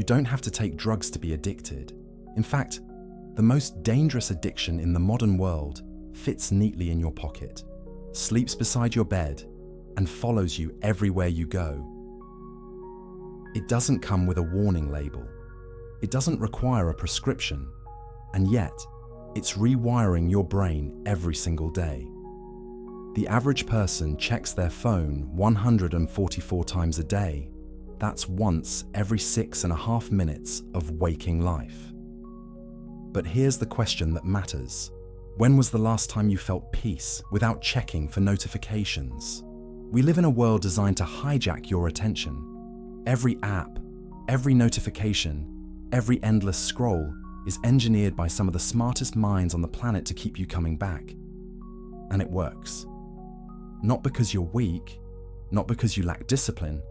You don't have to take drugs to be addicted. In fact, the most dangerous addiction in the modern world fits neatly in your pocket, sleeps beside your bed, and follows you everywhere you go. It doesn't come with a warning label. It doesn't require a prescription, and yet it's rewiring your brain every single day. The average person checks their phone 144 times a day. That's once every 6.5 minutes of waking life. But here's the question that matters. When was the last time you felt peace without checking for notifications? We live in a world designed to hijack your attention. Every app, every notification, every endless scroll is engineered by some of the smartest minds on the planet to keep you coming back. And it works. Not because you're weak, not because you lack discipline,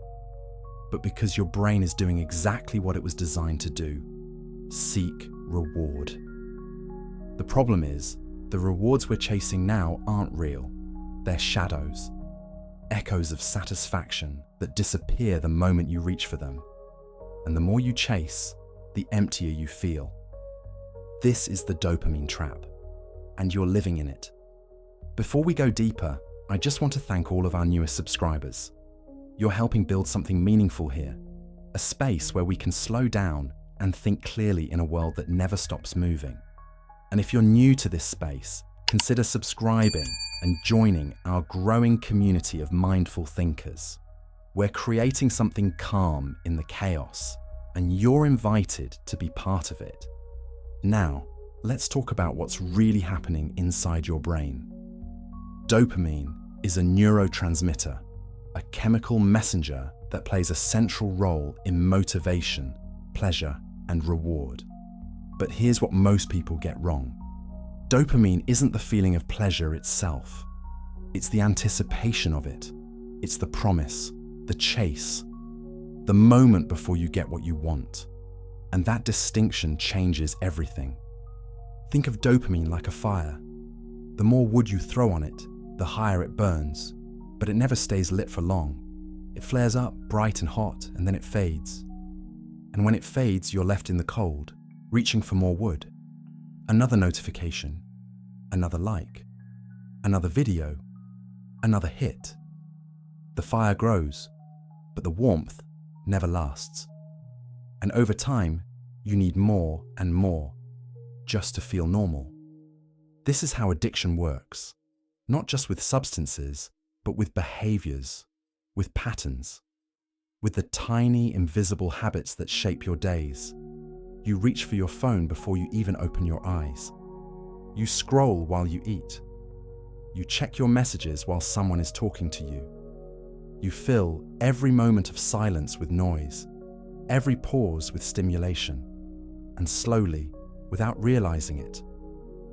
but because your brain is doing exactly what it was designed to do: seek reward. The problem is, the rewards we're chasing now aren't real. They're shadows, echoes of satisfaction that disappear the moment you reach for them. And the more you chase, the emptier you feel. This is the dopamine trap, and you're living in it. Before we go deeper, I just want to thank all of our newest subscribers. You're helping build something meaningful here, a space where we can slow down and think clearly in a world that never stops moving. And if you're new to this space, consider subscribing and joining our growing community of mindful thinkers. We're creating something calm in the chaos, and you're invited to be part of it. Now, let's talk about what's really happening inside your brain. Dopamine is a neurotransmitter, a chemical messenger that plays a central role in motivation, pleasure, and reward. But here's what most people get wrong. Dopamine isn't the feeling of pleasure itself. It's the anticipation of it. It's the promise, the chase, the moment before you get what you want. And that distinction changes everything. Think of dopamine like a fire. The more wood you throw on it, the higher it burns, but it never stays lit for long. It flares up bright and hot, and then it fades. And when it fades, you're left in the cold, reaching for more wood. Another notification, another like, another video, another hit. The fire grows, but the warmth never lasts. And over time, you need more and more just to feel normal. This is how addiction works, not just with substances, but with behaviors, with patterns, with the tiny, invisible habits that shape your days. You reach for your phone before you even open your eyes. You scroll while you eat. You check your messages while someone is talking to you. You fill every moment of silence with noise, every pause with stimulation. And slowly, without realizing it,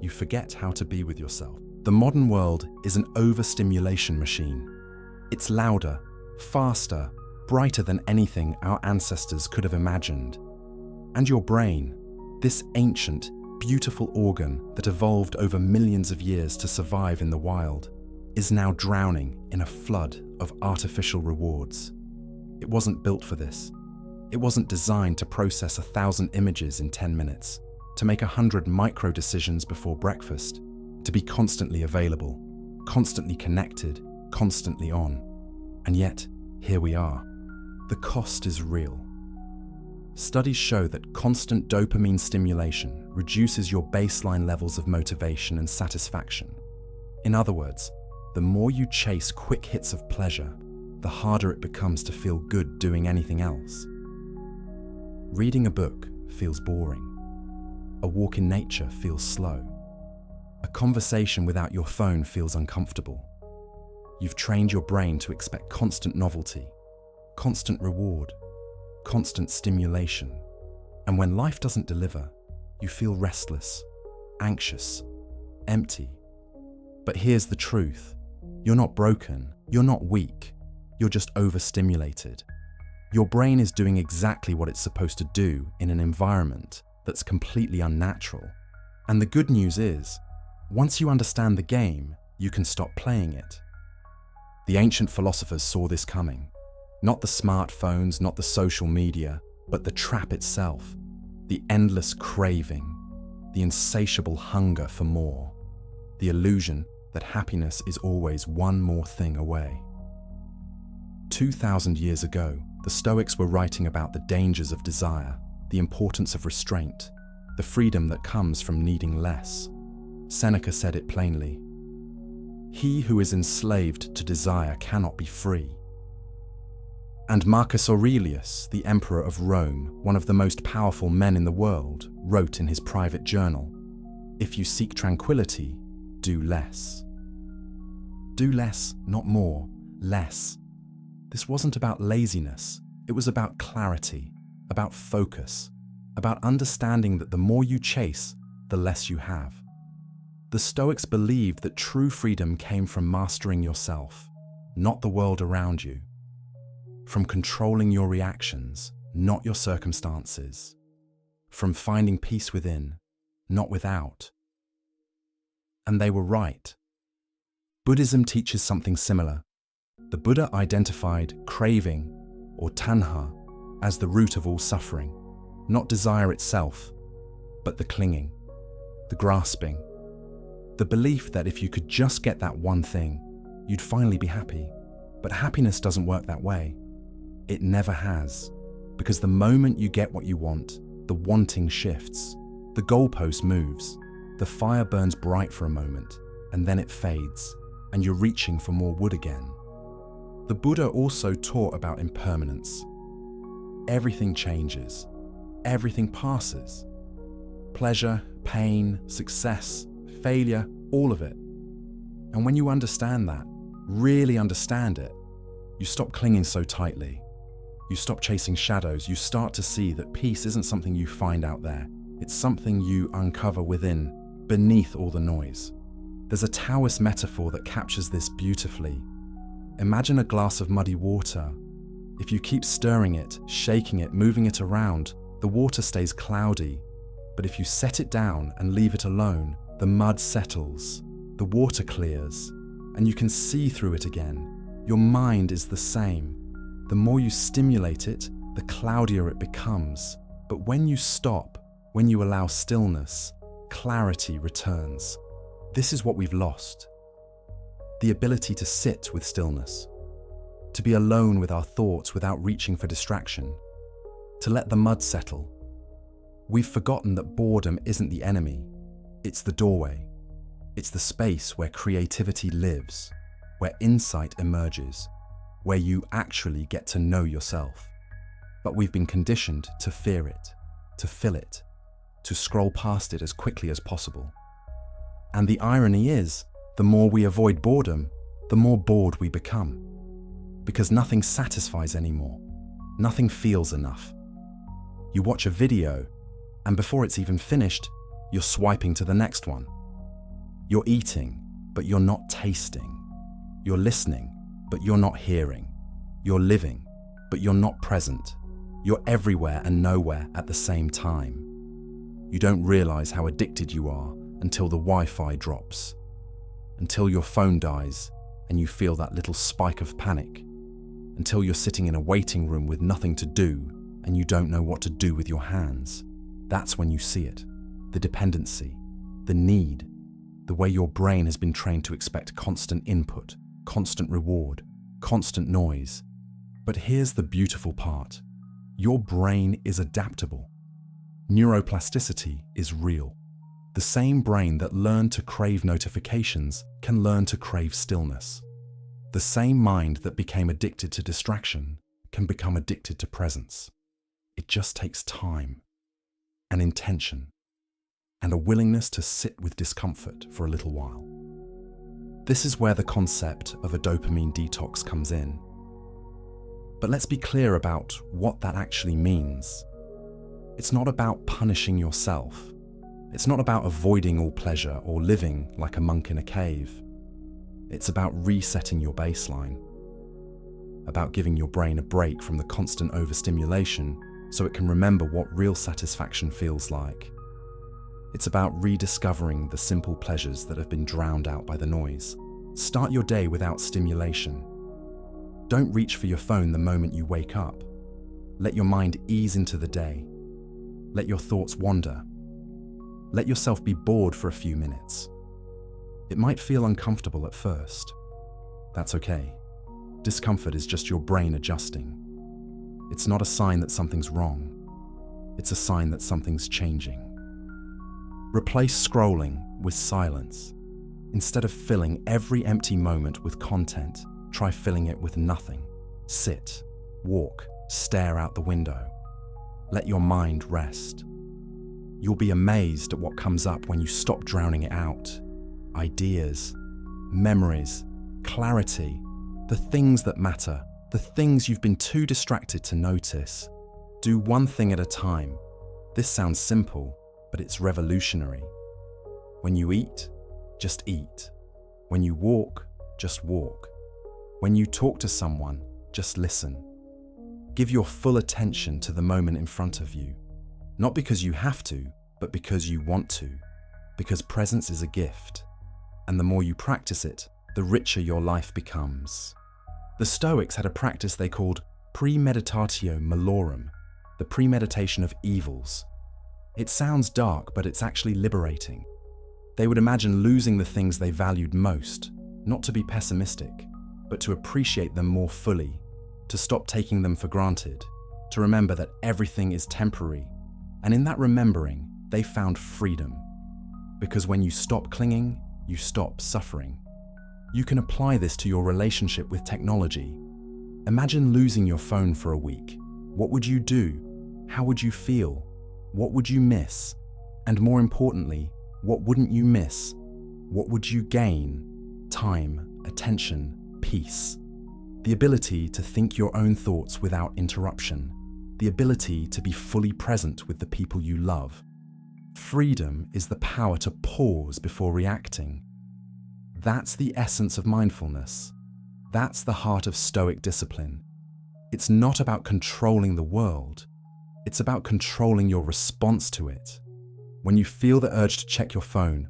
you forget how to be with yourself. The modern world is an overstimulation machine. It's louder, faster, brighter than anything our ancestors could have imagined. And your brain, this ancient, beautiful organ that evolved over millions of years to survive in the wild, is now drowning in a flood of artificial rewards. It wasn't built for this. It wasn't designed to process 1,000 images in 10 minutes, to make 100 micro decisions before breakfast, to be constantly available, constantly connected, constantly on. And yet, here we are. The cost is real. Studies show that constant dopamine stimulation reduces your baseline levels of motivation and satisfaction. In other words, the more you chase quick hits of pleasure, the harder it becomes to feel good doing anything else. Reading a book feels boring. A walk in nature feels slow. A conversation without your phone feels uncomfortable. You've trained your brain to expect constant novelty, constant reward, constant stimulation. And when life doesn't deliver, you feel restless, anxious, empty. But here's the truth. You're not broken, you're not weak, you're just overstimulated. Your brain is doing exactly what it's supposed to do in an environment that's completely unnatural. And the good news is, once you understand the game, you can stop playing it. The ancient philosophers saw this coming. Not the smartphones, not the social media, but the trap itself, the endless craving, the insatiable hunger for more, the illusion that happiness is always one more thing away. 2,000 years ago, the Stoics were writing about the dangers of desire, the importance of restraint, the freedom that comes from needing less. Seneca said it plainly: "He who is enslaved to desire cannot be free." And Marcus Aurelius, the emperor of Rome, one of the most powerful men in the world, wrote in his private journal, "If you seek tranquility, do less." Do less, not more, less. This wasn't about laziness, it was about clarity, about focus, about understanding that the more you chase, the less you have. The Stoics believed that true freedom came from mastering yourself, not the world around you, from controlling your reactions, not your circumstances, from finding peace within, not without. And they were right. Buddhism teaches something similar. The Buddha identified craving, or tanha, as the root of all suffering, not desire itself, but the clinging, the grasping, the belief that if you could just get that one thing, you'd finally be happy. But happiness doesn't work that way. It never has, because the moment you get what you want, the wanting shifts, the goalpost moves, the fire burns bright for a moment, and then it fades, and you're reaching for more wood again. The Buddha also taught about impermanence. Everything changes, everything passes. Pleasure, pain, success, failure, all of it. And when you understand that, really understand it, you stop clinging so tightly. You stop chasing shadows. You start to see that peace isn't something you find out there. It's something you uncover within, beneath all the noise. There's a Taoist metaphor that captures this beautifully. Imagine a glass of muddy water. If you keep stirring it, shaking it, moving it around, the water stays cloudy. But if you set it down and leave it alone, the mud settles, the water clears, and you can see through it again. Your mind is the same. The more you stimulate it, the cloudier it becomes. But when you stop, when you allow stillness, clarity returns. This is what we've lost. The ability to sit with stillness, to be alone with our thoughts without reaching for distraction, to let the mud settle. We've forgotten that boredom isn't the enemy, it's the doorway. It's the space where creativity lives, where insight emerges, where you actually get to know yourself. But we've been conditioned to fear it, to fill it, to scroll past it as quickly as possible. And the irony is, the more we avoid boredom, the more bored we become. Because nothing satisfies anymore. Nothing feels enough. You watch a video, and before it's even finished, you're swiping to the next one. You're eating, but you're not tasting. You're listening, but you're not hearing. You're living, but you're not present. You're everywhere and nowhere at the same time. You don't realize how addicted you are until the Wi-Fi drops, until your phone dies and you feel that little spike of panic, until you're sitting in a waiting room with nothing to do and you don't know what to do with your hands. That's when you see it, the dependency, the need, the way your brain has been trained to expect constant input, constant reward, constant noise. But here's the beautiful part. Your brain is adaptable. Neuroplasticity is real. The same brain that learned to crave notifications can learn to crave stillness. The same mind that became addicted to distraction can become addicted to presence. It just takes time, an intention, and a willingness to sit with discomfort for a little while. This is where the concept of a dopamine detox comes in. But let's be clear about what that actually means. It's not about punishing yourself. It's not about avoiding all pleasure or living like a monk in a cave. It's about resetting your baseline, about giving your brain a break from the constant overstimulation so it can remember what real satisfaction feels like. It's about rediscovering the simple pleasures that have been drowned out by the noise. Start your day without stimulation. Don't reach for your phone the moment you wake up. Let your mind ease into the day. Let your thoughts wander. Let yourself be bored for a few minutes. It might feel uncomfortable at first. That's okay. Discomfort is just your brain adjusting. It's not a sign that something's wrong. It's a sign that something's changing. Replace scrolling with silence. Instead of filling every empty moment with content, try filling it with nothing. Sit, walk, stare out the window. Let your mind rest. You'll be amazed at what comes up when you stop drowning it out. Ideas, memories, clarity, the things that matter, the things you've been too distracted to notice. Do one thing at a time. This sounds simple, but it's revolutionary. When you eat, just eat. When you walk, just walk. When you talk to someone, just listen. Give your full attention to the moment in front of you. Not because you have to, but because you want to. Because presence is a gift. And the more you practice it, the richer your life becomes. The Stoics had a practice they called premeditatio malorum, the premeditation of evils. It sounds dark, but it's actually liberating. They would imagine losing the things they valued most, not to be pessimistic, but to appreciate them more fully, to stop taking them for granted, to remember that everything is temporary. And in that remembering, they found freedom. Because when you stop clinging, you stop suffering. You can apply this to your relationship with technology. Imagine losing your phone for a week. What would you do? How would you feel? What would you miss? And more importantly, what wouldn't you miss? What would you gain? Time, attention, peace. The ability to think your own thoughts without interruption. The ability to be fully present with the people you love. Freedom is the power to pause before reacting. That's the essence of mindfulness. That's the heart of Stoic discipline. It's not about controlling the world. It's about controlling your response to it. When you feel the urge to check your phone,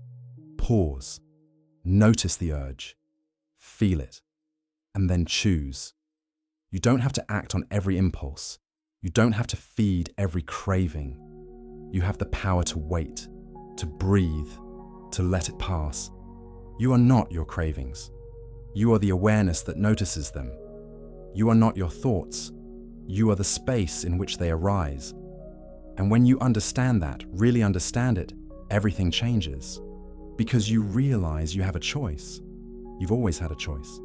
pause. Notice the urge. Feel it. And then choose. You don't have to act on every impulse. You don't have to feed every craving. You have the power to wait, to breathe, to let it pass. You are not your cravings. You are the awareness that notices them. You are not your thoughts. You are the space in which they arise. And when you understand that, really understand it, everything changes. Because you realize you have a choice. You've always had a choice.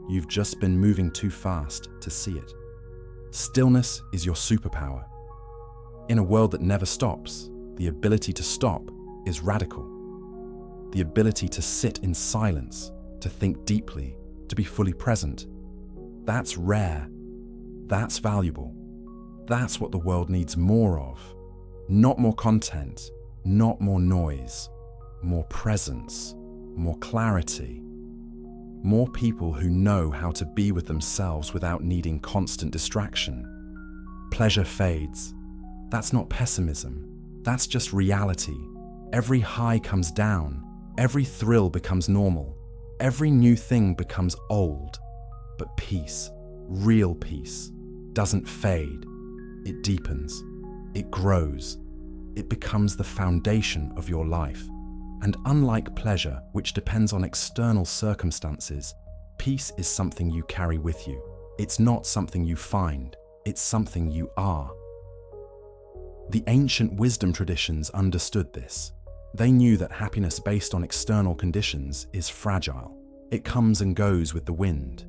You've just been moving too fast to see it. Stillness is your superpower. In a world that never stops, the ability to stop is radical. The ability to sit in silence, to think deeply, to be fully present. That's rare. That's valuable. That's what the world needs more of. Not more content, not more noise, more presence, more clarity. More people who know how to be with themselves without needing constant distraction. Pleasure fades. That's not pessimism. That's just reality. Every high comes down. Every thrill becomes normal. Every new thing becomes old. But peace, real peace, doesn't fade. It deepens. It grows. It becomes the foundation of your life. And unlike pleasure, which depends on external circumstances, peace is something you carry with you. It's not something you find. It's something you are. The ancient wisdom traditions understood this. They knew that happiness based on external conditions is fragile. It comes and goes with the wind.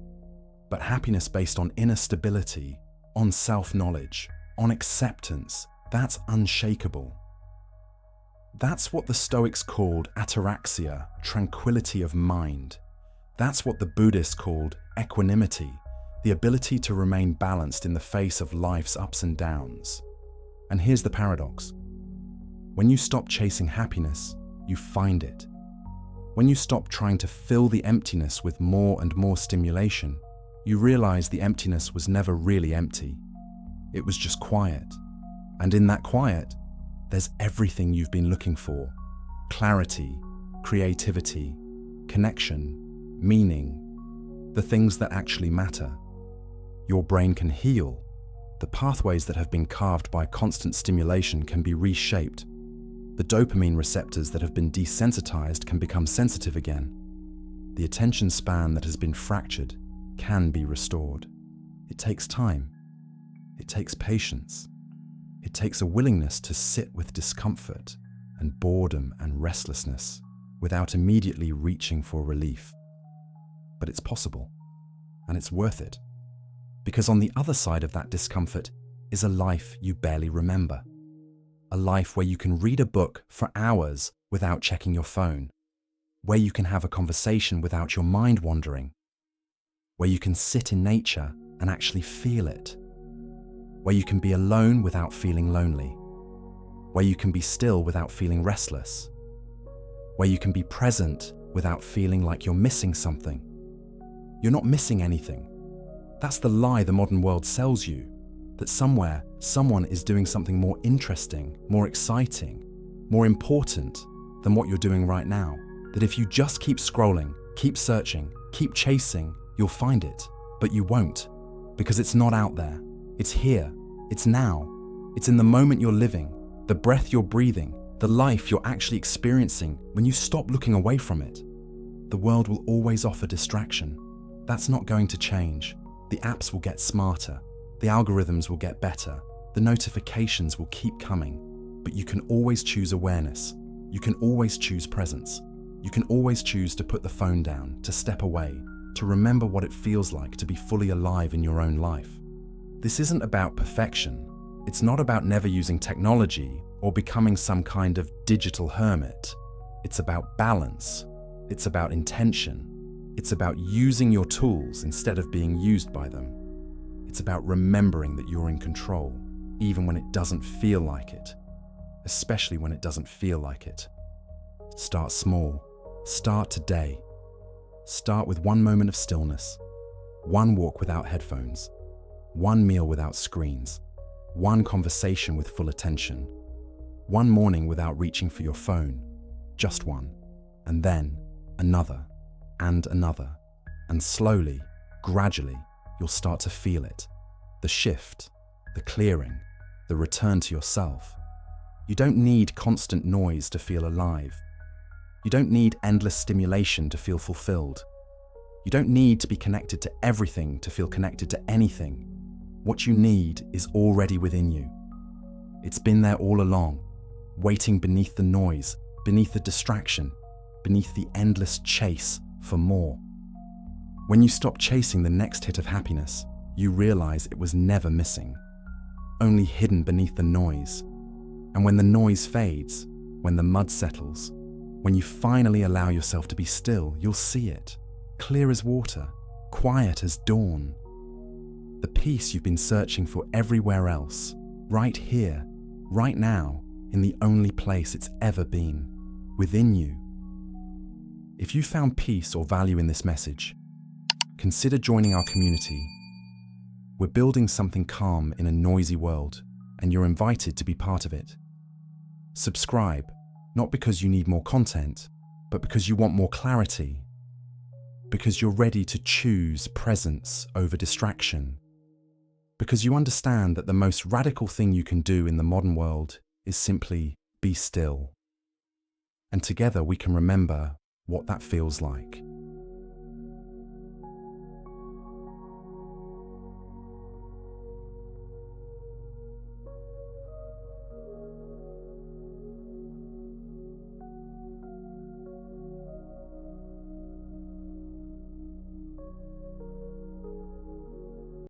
But happiness based on inner stability, on self-knowledge, on acceptance, that's unshakable. That's what the Stoics called ataraxia, tranquility of mind. That's what the Buddhists called equanimity, the ability to remain balanced in the face of life's ups and downs. And here's the paradox. When you stop chasing happiness, you find it. When you stop trying to fill the emptiness with more and more stimulation, you realize the emptiness was never really empty. It was just quiet. And in that quiet, there's everything you've been looking for. Clarity, creativity, connection, meaning, the things that actually matter. Your brain can heal. The The pathways that have been carved by constant stimulation can be reshaped. The dopamine receptors that have been desensitized can become sensitive again. The attention span that has been fractured can be restored. It takes time. It takes patience. It takes a willingness to sit with discomfort and boredom and restlessness without immediately reaching for relief. But it's possible, and it's worth it, because on the other side of that discomfort is a life you barely remember. A life where you can read a book for hours without checking your phone, where you can have a conversation without your mind wandering, where you can sit in nature and actually feel it, where you can be alone without feeling lonely, where you can be still without feeling restless, where you can be present without feeling like you're missing something. You're not missing anything. That's the lie the modern world sells you, that somewhere, someone is doing something more interesting, more exciting, more important than what you're doing right now. That if you just keep scrolling, keep searching, keep chasing, you'll find it. But you won't, because it's not out there. It's here. It's now. It's in the moment you're living, the breath you're breathing, the life you're actually experiencing when you stop looking away from it. The world will always offer distraction. That's not going to change. The apps will get smarter. The algorithms will get better. The notifications will keep coming. But you can always choose awareness. You can always choose presence. You can always choose to put the phone down, to step away, to remember what it feels like to be fully alive in your own life. This isn't about perfection. It's not about never using technology or becoming some kind of digital hermit. It's about balance. It's about intention. It's about using your tools instead of being used by them. It's about remembering that you're in control, even when it doesn't feel like it, especially when it doesn't feel like it. Start small. Start today. Start with one moment of stillness, one walk without headphones, one meal without screens, one conversation with full attention, one morning without reaching for your phone, just one, and then another, and another, and slowly, gradually, you'll start to feel it. The shift, the clearing, the return to yourself. You don't need constant noise to feel alive. You don't need endless stimulation to feel fulfilled. You don't need to be connected to everything to feel connected to anything. What you need is already within you. It's been there all along, waiting beneath the noise, beneath the distraction, beneath the endless chase for more. When you stop chasing the next hit of happiness, you realize it was never missing, only hidden beneath the noise. And when the noise fades, when the mud settles, when you finally allow yourself to be still, you'll see it, clear as water, quiet as dawn. The peace you've been searching for everywhere else, right here, right now, in the only place it's ever been, within you. If you found peace or value in this message, consider joining our community. We're building something calm in a noisy world, and you're invited to be part of it. Subscribe, not because you need more content, but because you want more clarity, because you're ready to choose presence over distraction, because you understand that the most radical thing you can do in the modern world is simply be still. And together we can remember what that feels like.